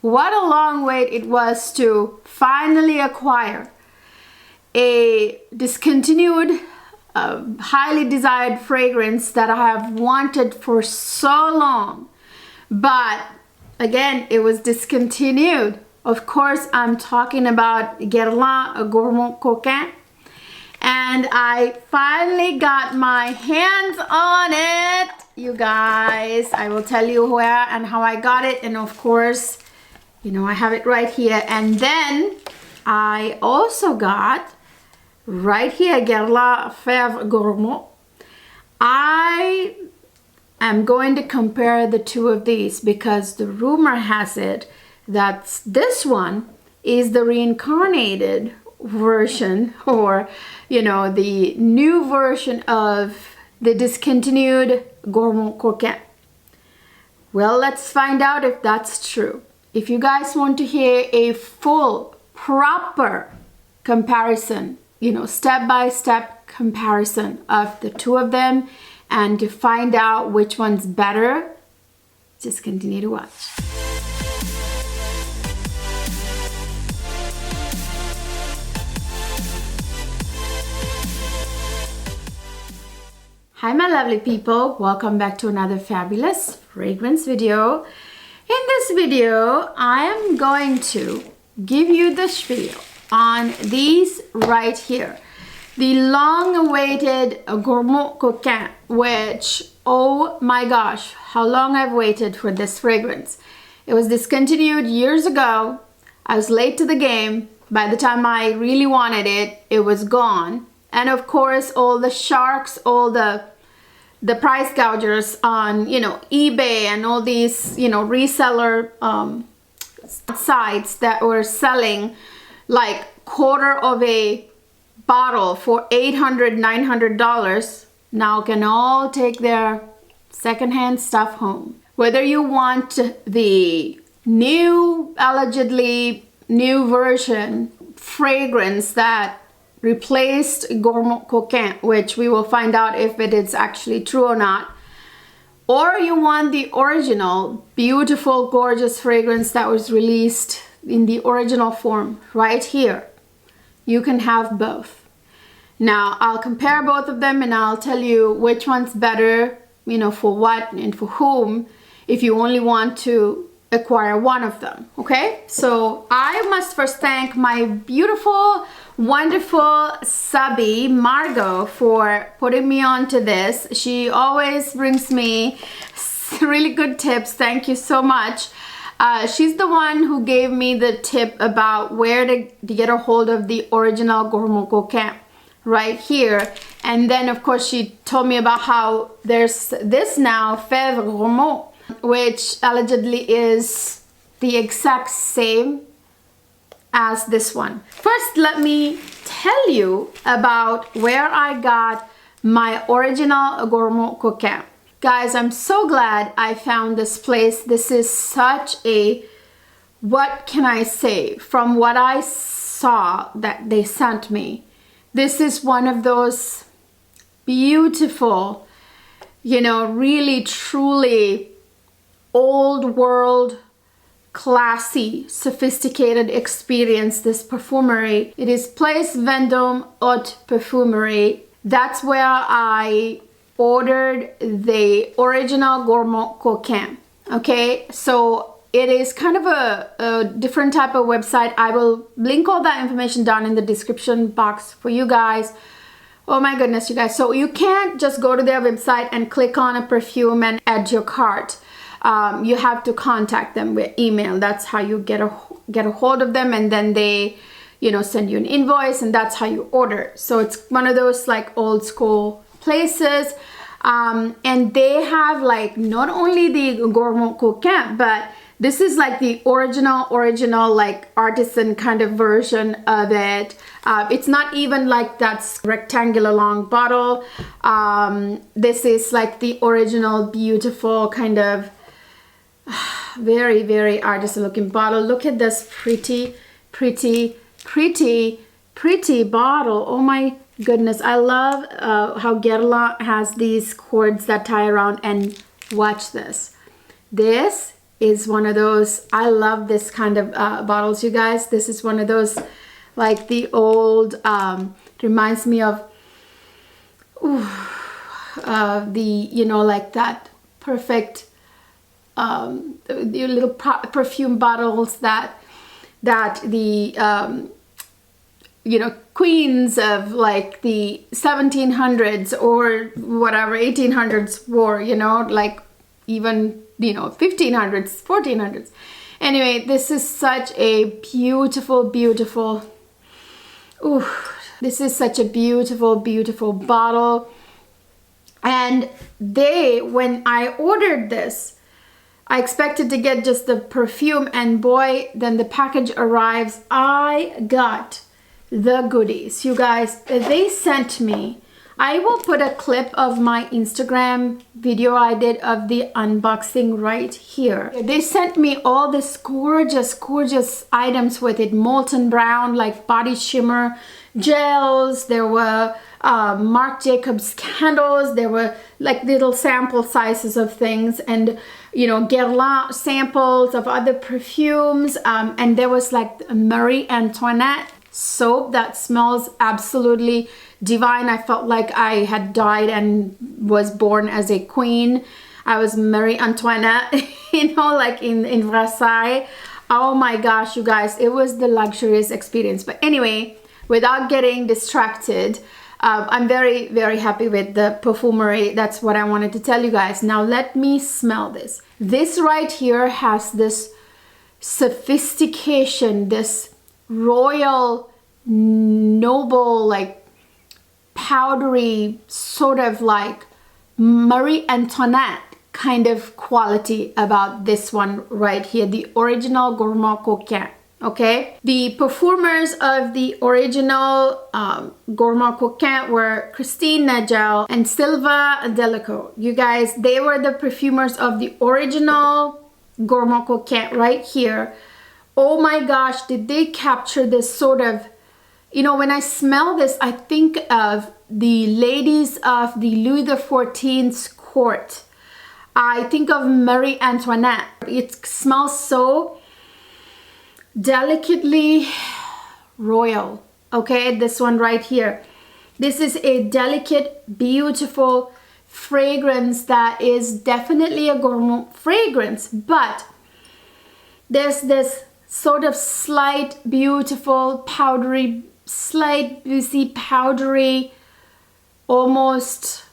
What a long wait it was to finally acquire a discontinued, highly desired fragrance that I have wanted for so long. But again, it was discontinued. Of course, I'm talking about Guerlain Gourmand Coquin. And I finally got my hands on it, you guys. I will tell you where and how I got it. And of course, you know, I have it right here. And then I also got right here, Guerlain Feve Gourmande. I am going to compare the two of these because the rumor has it that this one is the reincarnated version, or you know, the new version of the discontinued Gourmand Coquin. Well, let's find out if that's true. If you guys want to hear a full, proper comparison, you know, step-by-step comparison of the two of them, and to find out which one's better, just continue to watch. Hi my lovely people, welcome back to another fabulous fragrance video. In this video, I am going to give you the spiel on these right here. The long-awaited Gourmand Coquin, which, oh my gosh, how long I've waited for this fragrance. It was discontinued years ago. I was late to the game. By the time I really wanted it, it was gone. And of course, all the sharks, all the price gougers on, you know, eBay and all these, you know, reseller sites that were selling like quarter of a bottle for $800, $900 now can all take their secondhand stuff home. Whether you want the new, allegedly new version fragrance that replaced Gourmand Coquin, which we will find out if it is actually true or not, or you want the original beautiful gorgeous fragrance that was released in the original form right here, you can have both. Now I'll compare both of them and I'll tell you which one's better, you know, for what and for whom, if you only want to acquire one of them. Okay, so I must first thank my beautiful, wonderful subby Margot for putting me on to this. She always brings me really good tips. Thank you so much. She's the one who gave me the tip about where to get a hold of the original Gourmand Coquin right here. And then of course she told me about how there's this now, Feve Gourmande, which allegedly is the exact same as this one. First, let me tell you about where I got my original Gourmand Coquin. Guys, I'm so glad I found this place. This is such a, what can I say, from what I saw that they sent me, this is one of those beautiful, you know, really truly old world, classy, sophisticated experience, this perfumery. It is Place Vendôme Haute Perfumerie. That's where I ordered the original Gourmand Coquin. Okay, so it is kind of a different type of website. I will link all that information down in the description box for you guys. Oh my goodness, you guys. So you can't just go to their website and click on a perfume and add your cart. You have to contact them with email. That's how you get a hold of them, and then they, you know, send you an invoice, and that's how you order. So it's one of those like old school places, and they have like not only the Gourmand Coquin, but this is like the original like artisan kind of version of it. It's not even like that rectangular long bottle. This is like the original beautiful kind of very, very artisan looking bottle. Look at this pretty bottle. Oh my goodness, I love how Guerlain has these cords that tie around, and watch this. This is one of those, I love this kind of bottles, you guys. This is one of those, like the old, reminds me of the, you know, like that perfect the little perfume bottles that the you know, queens of like the 1700s or whatever 1800s wore, you know, like even, you know, 1500s, 1400s. Anyway, this is such a beautiful, beautiful, ooh, this is such a beautiful, beautiful bottle. And when I ordered this, I expected to get just the perfume, and boy, then the package arrives, I got the goodies. You guys, they sent me, I will put a clip of my Instagram video I did of the unboxing right here. They sent me all this gorgeous, gorgeous items with it. Molten brown, like body shimmer gels. There were Marc Jacobs candles. There were like little sample sizes of things, and you know, Guerlain samples of other perfumes. And there was like Marie Antoinette soap that smells absolutely divine. I felt like I had died and was born as a queen. I was Marie Antoinette, you know, like in Versailles. Oh my gosh, you guys, it was the luxurious experience. But anyway, without getting distracted, I'm very, very happy with the perfumery. That's what I wanted to tell you guys. Now let me smell this. This right here has this sophistication, this royal, noble, like powdery, sort of like Marie Antoinette kind of quality about this one right here, the original Gourmand Coquin. Okay, the perfumers of the original Gourmand Coquin were Christine Nagel and Sylvain Delacour. You guys, they were the perfumers of the original Gourmand Coquin right here. Oh my gosh, did they capture this sort of, you know, when I smell this, I think of the ladies of the Louis XIV's court. I think of Marie Antoinette. It smells so delicately royal. Okay, this one right here. This is a delicate, beautiful fragrance that is definitely a gourmand fragrance, but there's this sort of slight, beautiful, powdery, slight, juicy, powdery, almost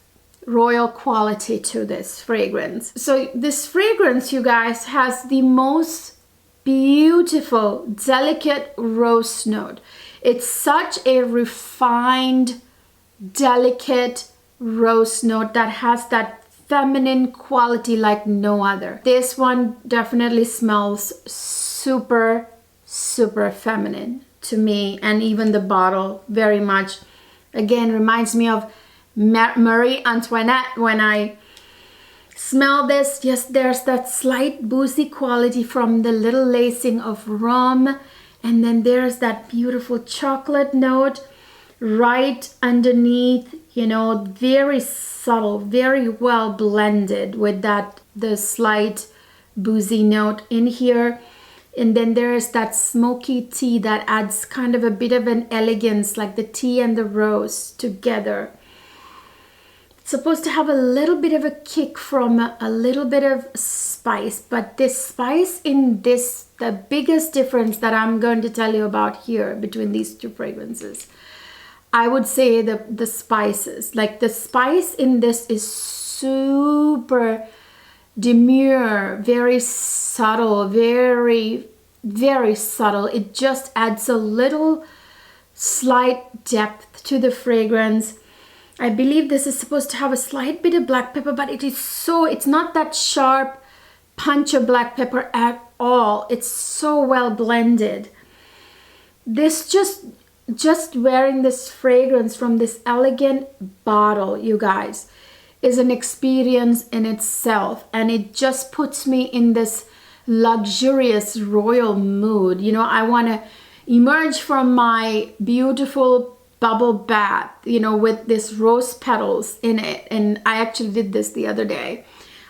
royal quality to this fragrance. So this fragrance, you guys, has the most beautiful, delicate rose note. It's such a refined, delicate rose note that has that feminine quality like no other. This one definitely smells super, super feminine to me, and even the bottle very much, again, reminds me of Marie Antoinette. When I smell this, yes, there's that slight boozy quality from the little lacing of rum, and then there's that beautiful chocolate note right underneath, you know, very subtle, very well blended with that, the slight boozy note in here. And then there's that smoky tea that adds kind of a bit of an elegance, like the tea and the rose together. It's supposed to have a little bit of a kick from a little bit of spice, but this spice in this, the biggest difference that I'm going to tell you about here between these two fragrances, I would say the spices. Like the spice in this is super demure, very subtle, very, very subtle. It just adds a little slight depth to the fragrance. I believe this is supposed to have a slight bit of black pepper, but it's not that sharp punch of black pepper at all. It's so well blended. This just wearing this fragrance from this elegant bottle, you guys, is an experience in itself, and it just puts me in this luxurious royal mood. You know, I want to emerge from my beautiful bubble bath, you know, with this rose petals in it. And I actually did this the other day.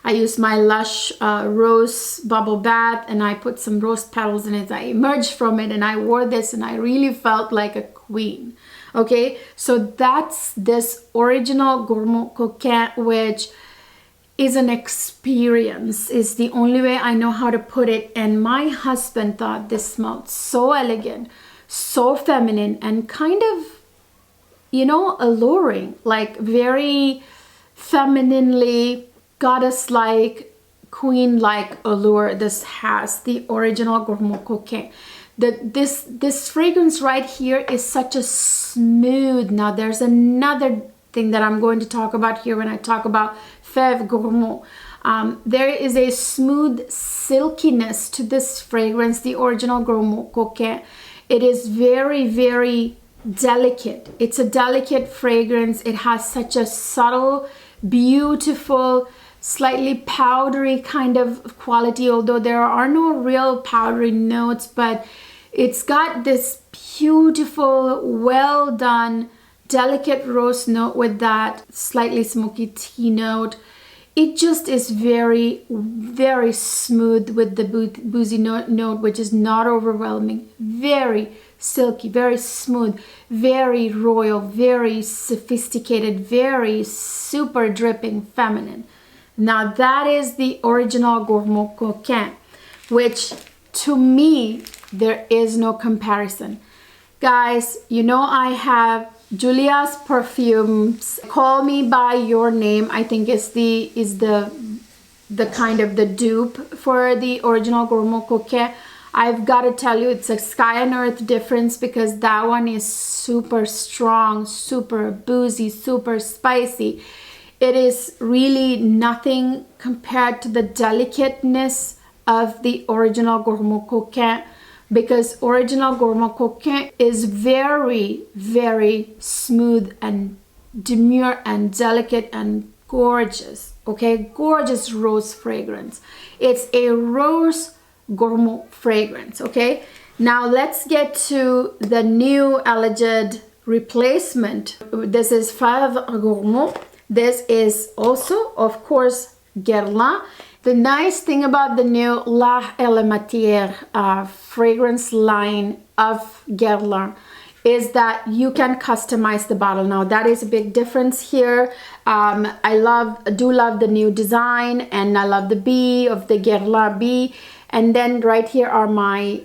I used my Lush rose bubble bath, and I put some rose petals in it. I emerged from it and I wore this and I really felt like a queen. Okay, so that's this original Gourmand Coquin, which is an experience, is the only way I know how to put it. And my husband thought this smelled so elegant, so feminine, and kind of, you know, alluring, like very femininely, goddess-like, queen-like allure. This has the original Gourmand Coquin. This fragrance right here is such a smooth. Now there's another thing that I'm going to talk about here when I talk about Feve Gourmande. There is a smooth silkiness to this fragrance, the original Gourmand Coquin. It is very, very delicate. It's a delicate fragrance. It has such a subtle, beautiful, slightly powdery kind of quality, although there are no real powdery notes, but it's got this beautiful, well done, delicate rose note with that slightly smoky tea note. It just is very, very smooth with the boozy note, which is not overwhelming. Very silky, very smooth, very royal, very sophisticated, very super dripping feminine. Now that is the original Gourmand Coquin, which to me, there is no comparison. Guys, you know I have Julia's Perfumes. Call Me By Your Name, I think is the kind of the dupe for the original Gourmand Coquin. I've got to tell you, it's a sky and earth difference, because that one is super strong, super boozy, super spicy. It is really nothing compared to the delicateness of the original Gourmand Coquin, because original Gourmand Coquin is very, very smooth and demure and delicate and gorgeous. Okay, gorgeous rose fragrance. It's a rose gourmand fragrance. Okay, now let's get to the new alleged replacement. This is Feve Gourmande. This is also, of course, Guerlain. The nice thing about the new La Elle Matière fragrance line of Guerlain is that you can customize the bottle. Now that is a big difference here. I do love the new design, and I love the B of the Guerlain B. And then right here are my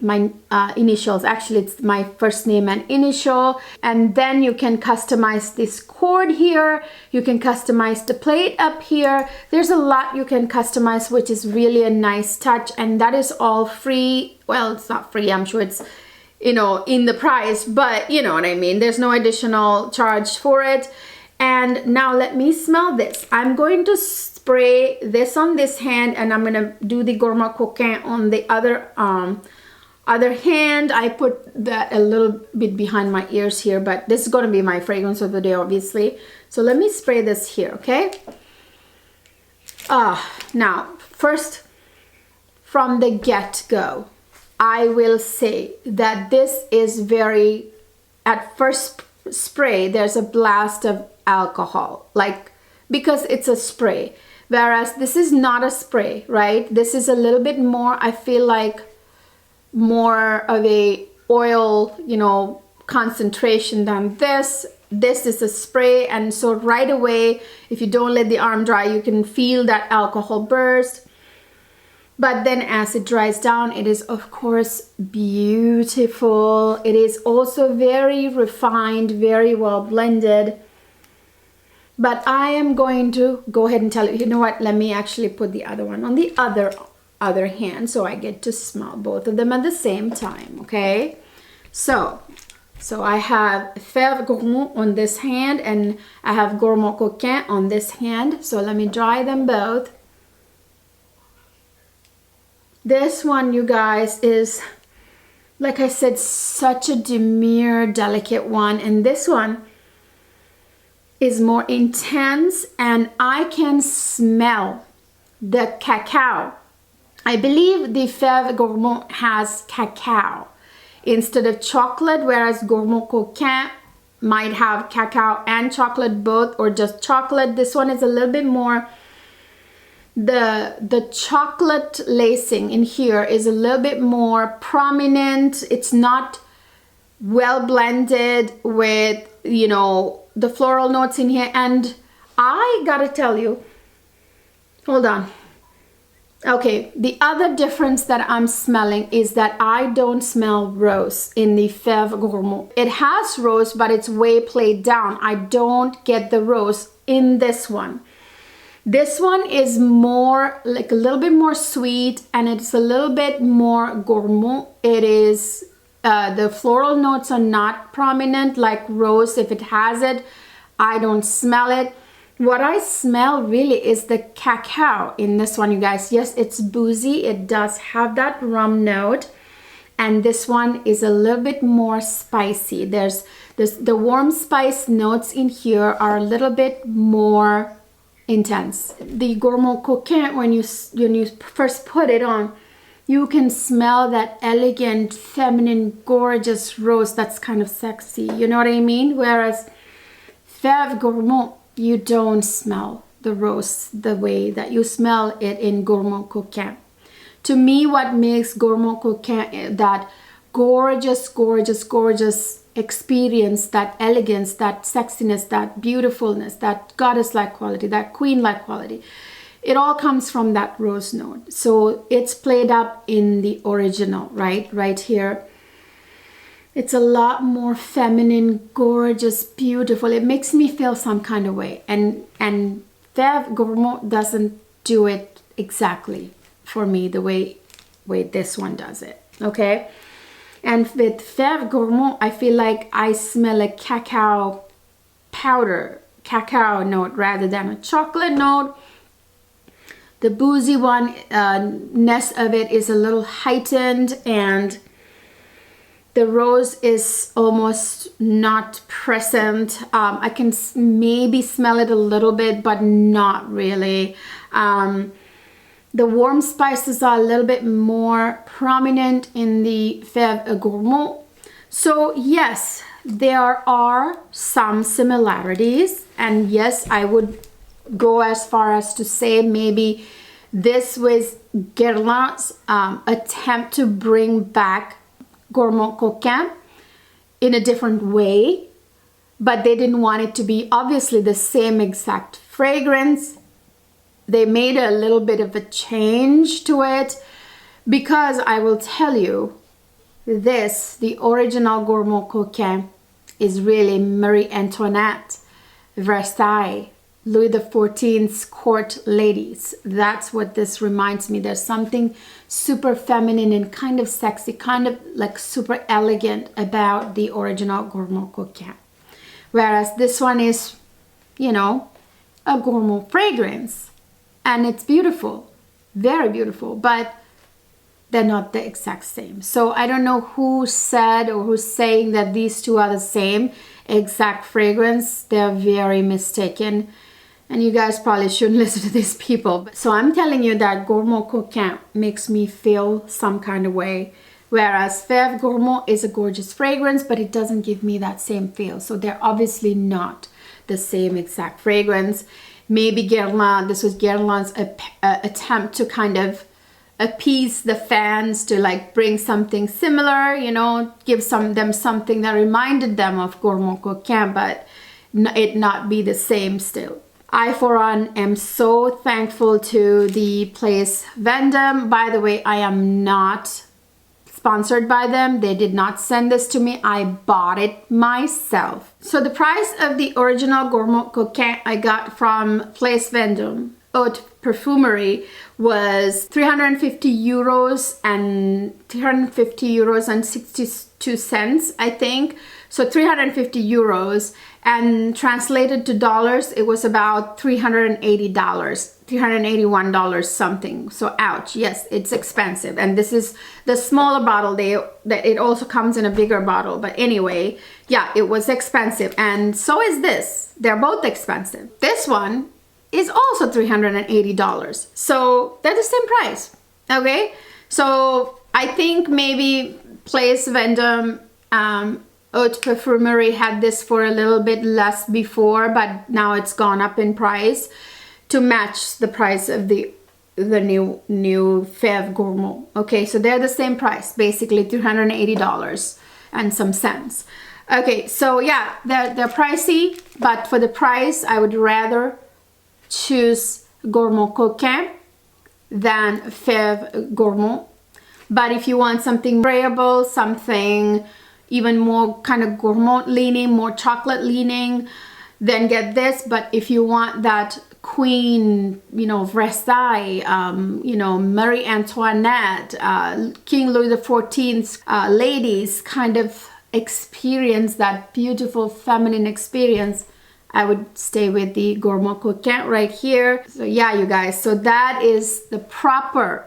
initials. Actually, it's my first name and initial. And then you can customize this cord here. You can customize the plate up here. There's a lot you can customize, which is really a nice touch. And that is all free. Well, it's not free. I'm sure it's, you know, in the price, but you know what I mean. There's no additional charge for it. And now let me smell this. I'm going to spray this on this hand, and I'm gonna do the Gourmand Coquin on the other hand. I put that a little bit behind my ears here, but this is gonna be my fragrance of the day, obviously. So let me spray this here, okay? Now, first, from the get-go, I will say that this is very, at first spray, there's a blast of alcohol, like, because it's a spray. Whereas this is not a spray, right? This is a little bit more, I feel like, more of a oil, you know, concentration than this. This is a spray, and so right away, if you don't let the arm dry, you can feel that alcohol burst. But then as it dries down, it is of course beautiful. It is also very refined, very well blended. But I am going to go ahead and tell you, you know what, let me actually put the other one on the other hand, so I get to smell both of them at the same time, okay? So I have Feve Gourmande on this hand, and I have Gourmand Coquin on this hand. So let me dry them both. This one, you guys, is, like I said, such a demure, delicate one. And this one is more intense, and I can smell the cacao. I believe the Feve Gourmande has cacao instead of chocolate, whereas Gourmand Coquin might have cacao and chocolate both, or just chocolate. This one is a little bit more, the chocolate lacing in here is a little bit more prominent. It's not well blended with, you know, the floral notes in here. And I gotta tell you, hold on. Okay, the other difference that I'm smelling is that I don't smell rose in the Feve Gourmande. It has rose, but it's way played down. I don't get the rose in this one. This one is more, like a little bit more sweet, and it's a little bit more gourmand. It is, the floral notes are not prominent like rose. If it has it, I don't smell it. What I smell really is the cacao in this one, you guys. Yes, it's boozy. It does have that rum note. And this one is a little bit more spicy. There's the warm spice notes in here are a little bit more intense. The Gourmand Coquin, when you first put it on, you can smell that elegant, feminine, gorgeous rose that's kind of sexy. You know what I mean? Whereas Feve Gourmande, you don't smell the rose the way that you smell it in Gourmand Coquin. To me, what makes Gourmand Coquin that gorgeous, gorgeous, gorgeous experience, that elegance, that sexiness, that beautifulness, that goddess-like quality, that queen-like quality, it all comes from that rose note. So it's played up in the original, right here. It's a lot more feminine, gorgeous, beautiful. It makes me feel some kind of way. And Feve Gourmande doesn't do it exactly for me the way this one does it, okay? And with Feve Gourmande, I feel like I smell a cacao powder, cacao note rather than a chocolate note. The boozy one-ness of it is a little heightened, and the rose is almost not present. I can maybe smell it a little bit, but not really. The warm spices are a little bit more prominent in the Feve Gourmande. So yes, there are some similarities. And yes, I would go as far as to say maybe this was Guerlain's attempt to bring back Gourmand Coquin in a different way, but they didn't want it to be obviously the same exact fragrance. They made a little bit of a change to it, because I will tell you this, the original Gourmand Coquin is really Marie Antoinette, Versailles, Louis XIV's court ladies. That's what this reminds me. There's something super feminine and kind of sexy, kind of like super elegant about the original Gourmand Coquin. Whereas this one is, you know, a gourmand fragrance. And it's beautiful, very beautiful, but they're not the exact same. So I don't know who said or who's saying that these two are the same exact fragrance. They're very mistaken. And you guys probably shouldn't listen to these people. So I'm telling you that Gourmand Coquin makes me feel some kind of way. Whereas Feve Gourmande is a gorgeous fragrance, but it doesn't give me that same feel. So they're obviously not the same exact fragrance. Maybe Guerlain, this was Guerlain's attempt to kind of appease the fans, to like bring something similar, you know, give them something that reminded them of Gourmand Coquin, but it not be the same still. I, for one, am so thankful to the place Vendome. By the way, I am not sponsored by them. They did not send this to me. I bought it myself. So the price of the original Gourmand Coquin I got from Place Vendome Haute Perfumery was 350 euros and 350 euros and 62 cents, I think. So 350 euros, and translated to dollars, it was about $380, $381 something. So ouch, yes, it's expensive. And this is the smaller bottle. It also comes in a bigger bottle. But anyway, yeah, it was expensive. And so is this. They're both expensive. This one is also $380. So they're the same price, okay? So I think maybe Place Vendome Haute Perfumery had this for a little bit less before, but now it's gone up in price to match the price of the the new Feve Gourmande. Okay, so they're the same price, basically $380 and some cents. Okay, so yeah, they're pricey, but for the price, I would rather choose Gourmand Coquin than Feve Gourmande. But if you want something sprayable, something even more kind of gourmand leaning, more chocolate leaning, then get this. But if you want that Queen, you know, Versailles, you know, Marie Antoinette, King Louis XIV's ladies kind of experience, that beautiful feminine experience, I would stay with the Gourmand Coquin right here. So yeah, you guys, so that is the proper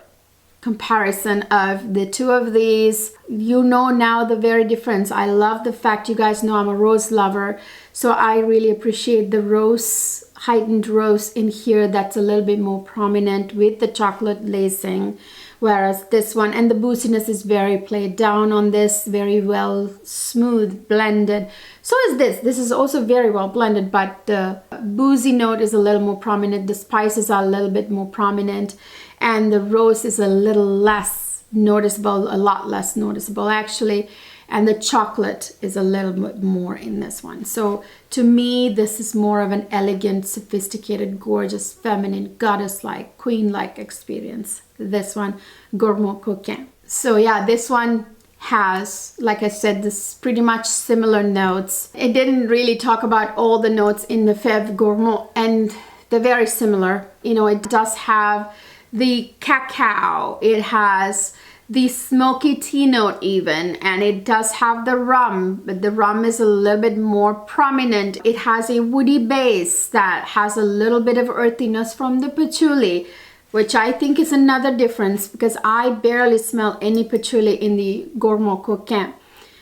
comparison of the two of these. You know now the very difference. I love the fact, you guys know I'm a rose lover, so I really appreciate the rose, heightened rose in here that's a little bit more prominent with the chocolate lacing, whereas this one, and the booziness is very played down on this, very well smooth blended. So is this is also very well blended, but the boozy note is a little more prominent, the spices are a little bit more prominent, and the rose is a little less noticeable, a lot less noticeable actually, and the chocolate is a little bit more in this one. So to me, this is more of an elegant, sophisticated, gorgeous, feminine, goddess-like, queen-like experience. This one, Gourmand Coquin. So yeah, this one has, like I said, this pretty much similar notes. It didn't really talk about all the notes in the Feve Gourmande, and they're very similar. You know, it does have the cacao, it has the smoky tea note even, and it does have the rum, but the rum is a little bit more prominent. It has a woody base that has a little bit of earthiness from the patchouli, which I think is another difference, because I barely smell any patchouli in the Gourmand Coquin,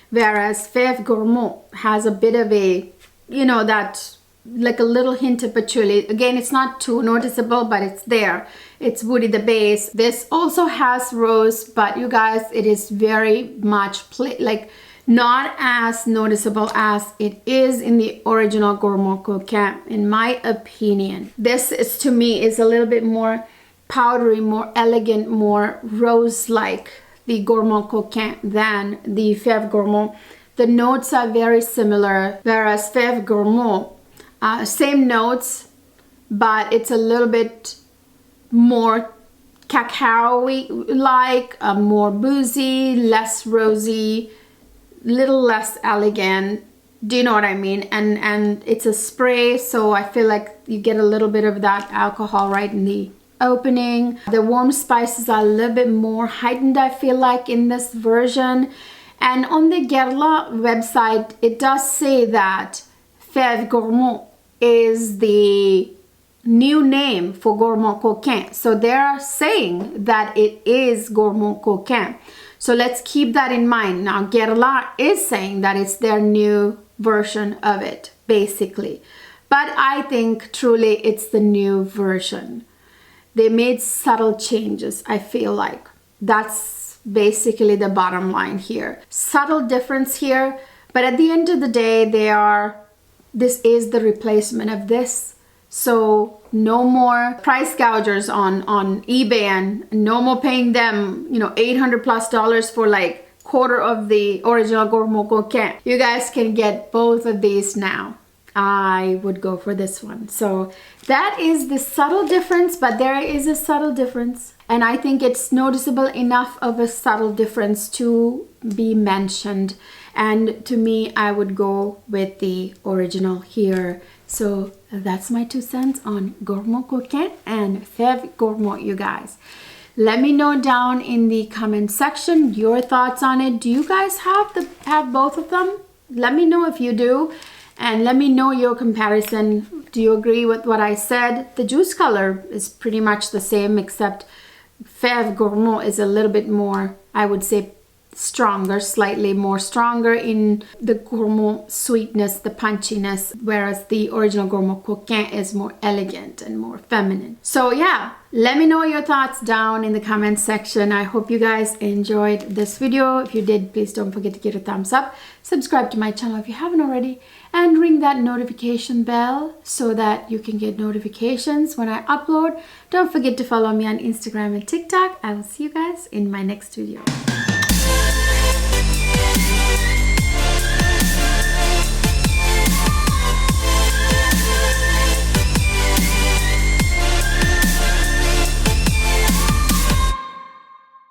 whereas Feve Gourmande has a bit of a, you know, that like a little hint of patchouli. Again, it's not too noticeable, but it's there. It's woody, the base. This also has rose, but you guys, it is very much like not as noticeable as it is in the original Gourmand Coquin, in my opinion. This is, to me, is a little bit more powdery, more elegant, more rose-like, the Gourmand Coquin, than the Feve Gourmande. The notes are very similar, whereas Feve Gourmande, same notes, but it's a little bit more cacao-y like, more boozy, less rosy, little less elegant. Do you know what I mean? And it's a spray, so I feel like you get a little bit of that alcohol right in the opening. The warm spices are a little bit more heightened, I feel like, in this version. And on the Guerlain website, it does say that Feve Gourmande is the new name for Gourmand Coquin. So they're saying that it is Gourmand Coquin. So let's keep that in mind. Now Guerlain is saying that it's their new version of it, basically. But I think truly it's the new version. They made subtle changes, I feel like. That's basically the bottom line here. Subtle difference here, but at the end of the day, this is the replacement of this. So no more price gougers on eBay, and no more paying them, you know, $800+ for like quarter of the original Gourmand Coquin. You guys can get both of these now. I would go for this one. So that is the subtle difference, but there is a subtle difference, and I think it's noticeable enough of a subtle difference to be mentioned. And to me, I would go with the original here. So that's my 2 cents on Gourmand Coquin and Feve Gourmande, you guys. Let me know down in the comment section your thoughts on it. Do you guys have both of them? Let me know if you do, and let me know your comparison. Do you agree with what I said? The juice color is pretty much the same, except Feve Gourmande is a little bit more, I would say, stronger, slightly more stronger in the gourmand sweetness, the punchiness, whereas the original Gourmand Coquin is more elegant and more feminine. So yeah, let me know your thoughts down in the comment section. I hope you guys enjoyed this video. If you did, please don't forget to give it a thumbs up, subscribe to my channel if you haven't already, and ring that notification bell so that you can get notifications when I upload. Don't forget to follow me on Instagram and TikTok. I will see you guys in my next video.